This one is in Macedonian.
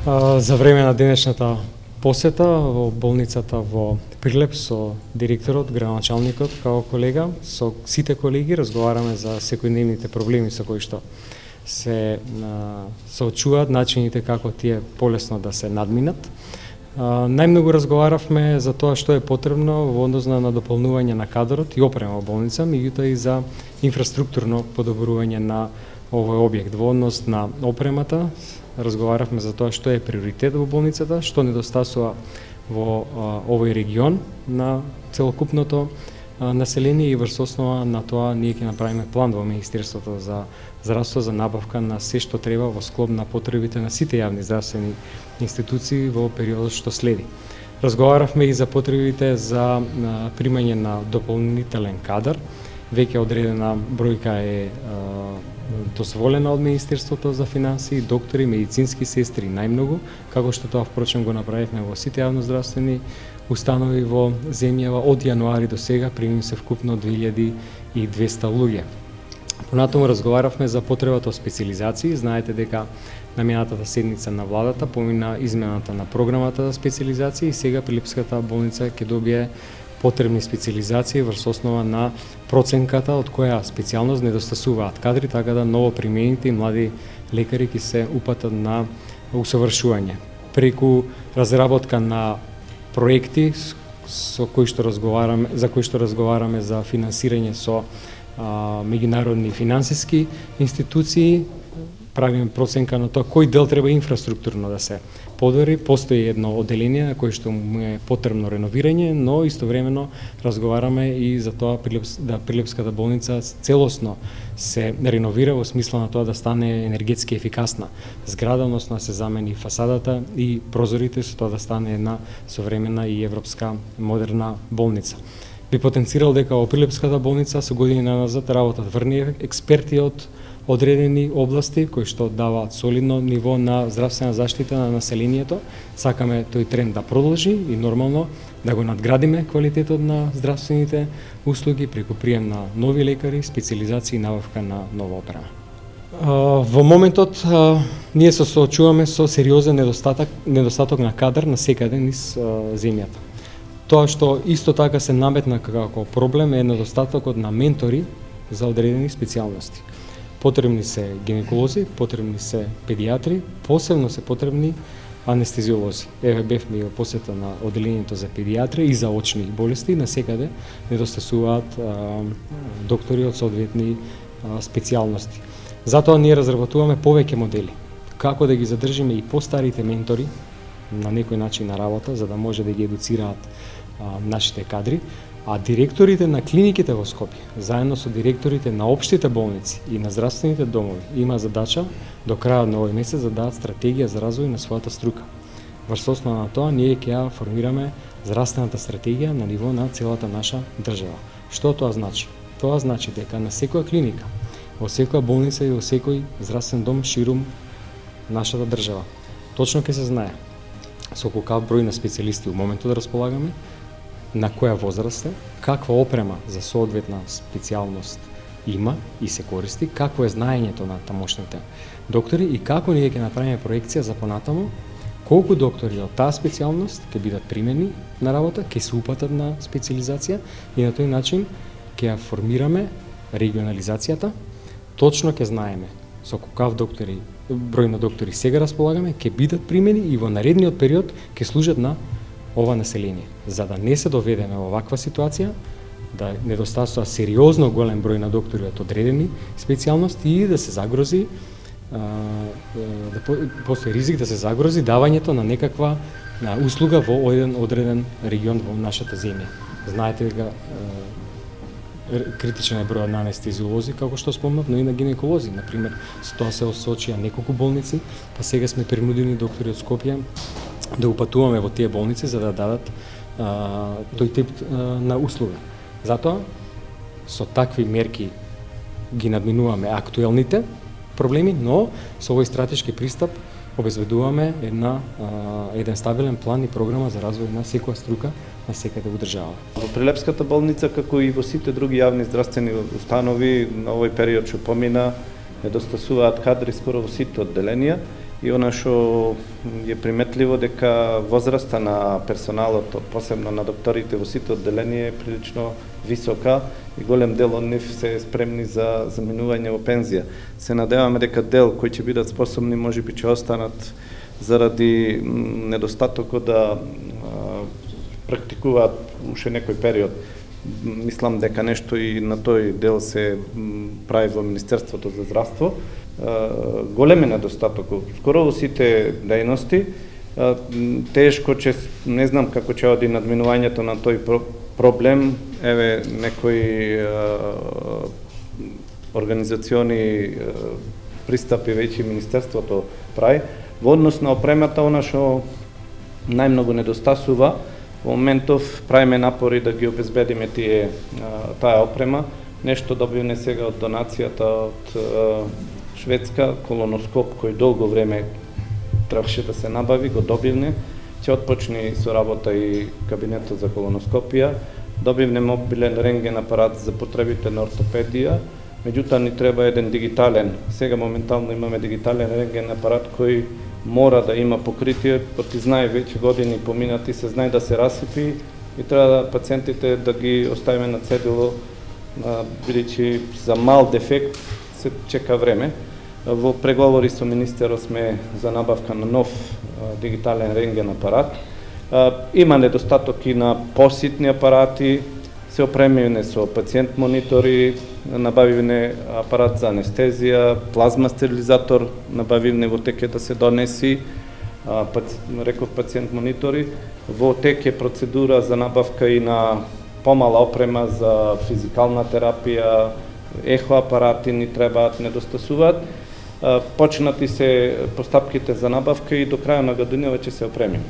За време на денешната посета во болницата во Прилеп со директорот, градоначалникот, како колега, со сите колеги разговараме за секојдневните проблеми со кои што се соочуваат, начините како тие полесно да се надминат. Најмногу разговаравме за тоа што е потребно во однос на дополнување на кадрот и опрема во болница, меѓутоа и за инфраструктурно подобрување на овој објект. Во однос на опремата разговаравме за тоа што е приоритет во болницата, што недостасува во овој регион на целокупното население и врз основа на тоа ние ќе направиме план во Министерството за здравство за набавка на се што треба во склоп на потребите на сите јавни здравствени институции во периодот што следи. Разговаравме и за потребите за примање на дополнителен кадар. Веќе одредена бројка е дозволена од Министерството за финансии, доктори, медицински сестри најмногу, како што тоа впрочем го направивме во сите јавноздравствени установи во земјава. Од јануари до сега примим се вкупно 2200 луѓе. Понатаму разговаравме за потребата од специализации. Знаете дека на минатата седница на владата помина измената на програмата за специализации и сега Прилепската болница ќе добие потребни специализации врз основа на проценката од која специјалност недостасуваат кадри, така да новопримените и млади лекари ќе се упатат на усовршување. Преку разработка на проекти за кои што разговараме за финансирање со меѓународни финансиски институции, правиме проценка на тоа кој дел треба инфраструктурно да се подобри. Постои едно одделение на кое што му е потребно реновирање, но истовремено разговараме и за тоа да Прилепската болница целосно се реновира во смисла на тоа да стане енергетски ефикасна зграда, односно да се замени фасадата и прозорите, со тоа да стане една современа и европска модерна болница. Би потенцирал дека во Прилепската болница со години назад работат врни експерти од одредени области кои што даваат солидно ниво на здравствена заштита на населението. Сакаме тој тренд да продолжи и нормално да го надградиме квалитетот на здравствените услуги преку прием на нови лекари, специализации и набавка на нова опрема. Во моментот ние се соочуваме со сериозен недостаток на кадар на секаде низ земјата. Тоа што исто така се наметна како проблем е недостатокот на ментори за одредени специјалности. Потребни се гинеколози, потребни се педиатри, посебно се потребни анестезиолози. Еве бевме и во посета на одделението за педиатрија и за очни болести, насекаде недостасуваат доктори од соодветни специјалности. Затоа ние разработуваме повеќе модели како да ги задржиме и постарите ментори на некој начин на работа, за да може да ги едуцираат нашите кадри, а директорите на клиниките во Скопје, заедно со директорите на општите болници и на здравствените домови, има задача до крајот на овој месец да дадат стратегија за развој на својата струка. Врз основа на тоа, ние ќе ја формираме здравствената стратегија на ниво на целата наша држава. Што тоа значи? Тоа значи дека на секоја клиника, во секоја болница и во секој здравствен дом ширум нашата држава, точно ќе се знае со колку број на специјалисти во моментот да располагаме, на која возраст е, каква опрема за соодветна специјалност има и се користи, какво е знаењето на тамошните доктори и како ние ќе направиме проекција за понатаму, колку доктори од таа специјалност ќе бидат примени на работа, ќе се упатат на специјализација и на тој начин ќе ја формираме регионализацијата, точно ќе знаеме со колкав број на доктори сега располагаме, ќе бидат примени и во наредниот период ќе служат на ова население, за да не се доведеме во ваква ситуација, да недостасува сериозно голем број на доктори од одредени специјалности и да се загрози, да постои ризик да се загрози давањето на некаква услуга во еден одреден регион во нашата земја. Знаете дека критичен е бројот на анестезиолози, како што спомнав, но и на гинеколози. Например, со тоа се осочија неколку болници, па сега сме принудени доктори од Скопје да упатуваме во тие болници за да дадат тој тип на услуга. Затоа, со такви мерки ги надминуваме актуелните проблеми, но со овој стратешки пристап обезбедуваме еден стабилен план и програма за развој на секоја струка на секаде во држава. Во Прилепската болница, како и во сите други јавни здравствени установи, на овој период што помина, недостасуваат кадри скоро во сите одделенија и она што е приметливо дека возраста на персоналот, посебно на докторите во сите одделенија е прилично висока и голем дел од нив се спремни за заминување во пензија. Се надеваме дека дел кои ќе бидат способни можеби ќе останат заради недостатокот да практикуваат уште некој период. Мислам дека нешто и на тој дел се прави во Министерството за здравство. Голем е недостатокот. Скоро во сите дејности, тешко че не знам како ќе оди надминувањето на тој проблем. Еве некои организациони пристапи веќе Министерството прави. Во однос на опремата, она што најмногу недостасува, во моментов правиме напори да ги обезбедиме таа опрема. Нешто добивме сега од донацијата од Шведска, колоноскоп кој долго време требаше да се набави, го добивне. Ќе отпочне со работа и кабинетот за колоноскопија. Добивне мобилен рентген апарат за потребите на ортопедија. Меѓутоа ни треба еден дигитален. Сега моментално имаме дигитален рентген апарат кој мора да има покритие, поти знае веќе години поминати, се знае да се расипи и треба да пациентите да ги оставиме на цедило, бидејќи за мал дефект се чека време. Во преговори со министерот сме за набавка на нов дигитален рентген апарат. Има недостаток и на поситни апарати, се опремивне со пациент монитори, набавивне апарат за анестезија, плазма стерилизатор, набавивне во теке да се донеси, реков пациент монитори. Во теке процедура за набавка и на помала опрема за физикална терапија, ехо апарати ни требаат, недостасуваат. Почнати се постапките за набавка и до крајот на годинава ќе се опремиме.